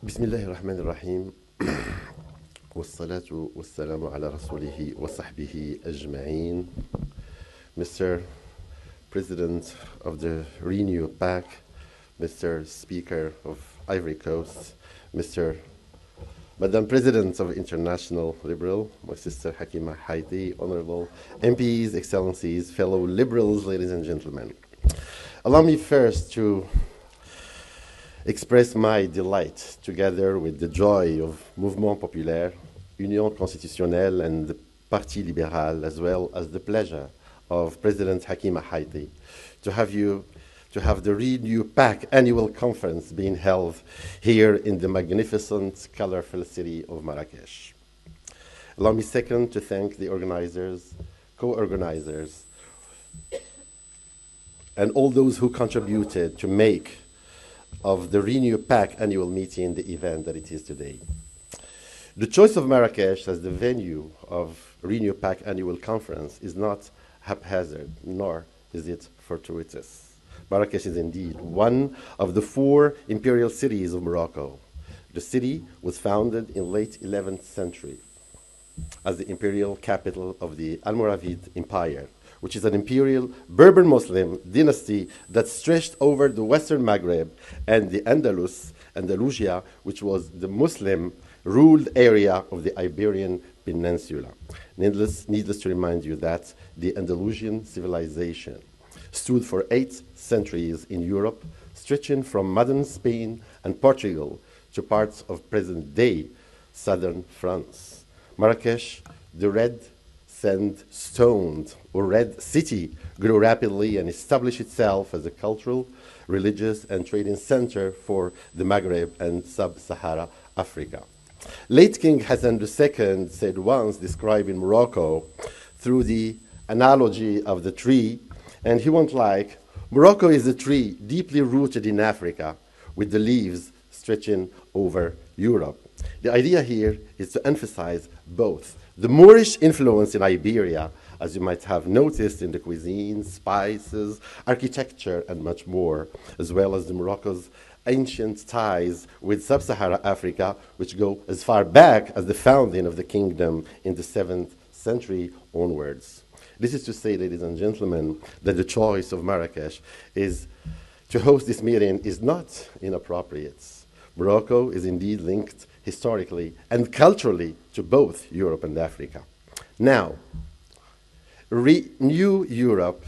بسم الله الرحمن الرحيم والصلاة والسلام على رسوله وصحبه أجمعين. Mr. President of the Renew PAC, Mr. Speaker of Ivory Coast, Madam President of International Liberal, my sister Hakima Haiti, Honorable MPs, Excellencies, fellow Liberals, ladies and gentlemen. Allow me first to express my delight, together with the joy of Mouvement Populaire, Union Constitutionnelle, and the Parti Libéral, as well as the pleasure of President Hakima Haiti, to have the Renew PAC annual conference being held here in the magnificent, colorful city of Marrakesh. Allow me second to thank the organizers, co-organizers, and all those who contributed to make of the Renew PAC annual meeting the event that it is today. The choice of Marrakesh as the venue of Renew PAC annual conference is not haphazard, nor is it fortuitous. Marrakesh is indeed one of the 4 imperial cities of Morocco. The city was founded in late 11th century as the imperial capital of the Almoravid Empire, which is an imperial Berber Muslim dynasty that stretched over the western Maghreb and the Andalusia, which was the Muslim-ruled area of the Iberian Peninsula. Needless to remind you that the Andalusian civilization stood for 8 centuries in Europe, stretching from modern Spain and Portugal to parts of present-day southern France. Marrakesh, the red sandstone or red city, grew rapidly and established itself as a cultural, religious, and trading center for the Maghreb and sub-Sahara Africa. Late King Hassan II said once, describing Morocco through the analogy of the tree, and he went like, Morocco is a tree deeply rooted in Africa with the leaves stretching over Europe. The idea here is to emphasize both the Moorish influence in Iberia, as you might have noticed in the cuisine, spices, architecture, and much more, as well as the Morocco's ancient ties with sub-Sahara Africa, which go as far back as the founding of the kingdom in the 7th century onwards. This is to say, ladies and gentlemen, that the choice of Marrakesh is to host this meeting is not inappropriate. Morocco is indeed linked historically and culturally to both Europe and Africa. Now, Renew Europe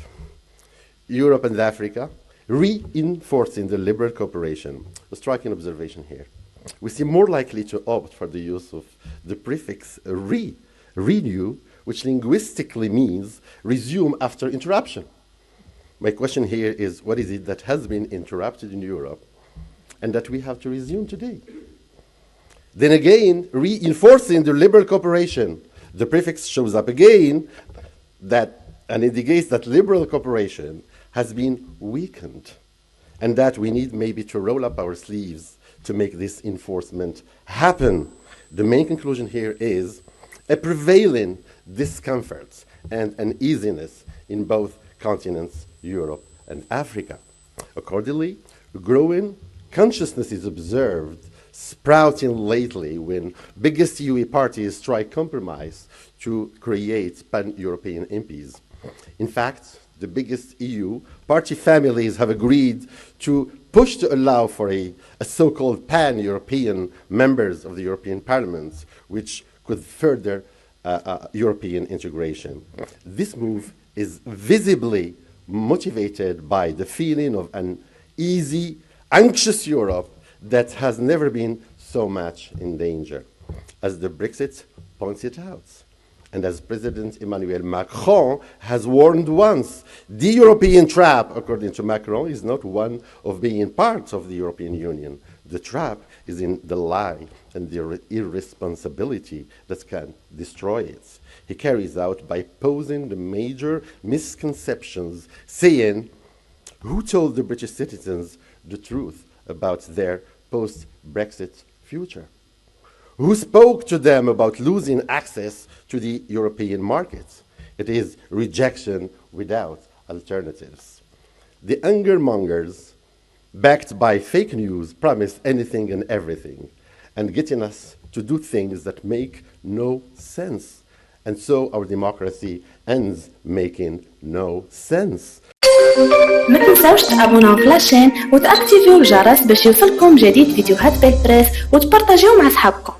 and Africa, reinforcing the liberal cooperation. A striking observation here. We seem more likely to opt for the use of the prefix renew, which linguistically means resume after interruption. My question here is, what is it that has been interrupted in Europe and that we have to resume today? Then again, reinforcing the liberal cooperation. The prefix shows up again and indicates that liberal cooperation has been weakened and that we need maybe to roll up our sleeves to make this enforcement happen. The main conclusion here is a prevailing discomfort and uneasiness in both continents, Europe and Africa. Accordingly, growing consciousness is observed sprouting lately when biggest UE parties try compromise to create pan-European MPs. In fact, the biggest EU party families have agreed to push to allow for a so-called pan-European members of the European Parliament, which could further European integration. This move is visibly motivated by the feeling of an easy, anxious Europe that has never been so much in danger, as the Brexit points it out. And as President Emmanuel Macron has warned once, the European trap, according to Macron, is not one of being part of the European Union. The trap is in the lie and the irresponsibility that can destroy it. He carries out by posing the major misconceptions, saying, who told the British citizens the truth about their post-Brexit future? Who spoke to them about losing access to the European market? It is rejection without alternatives. The angermongers, backed by fake news, promise anything and everything. and getting us to do things that make no sense. And so our democracy ends making no sense. ما تنساوش تابوناو في لاشين وتاكتيفيو الجرس باش يوصلكم جديد فيديوهات بلبريس وتبارطاجيو مع صحابكم.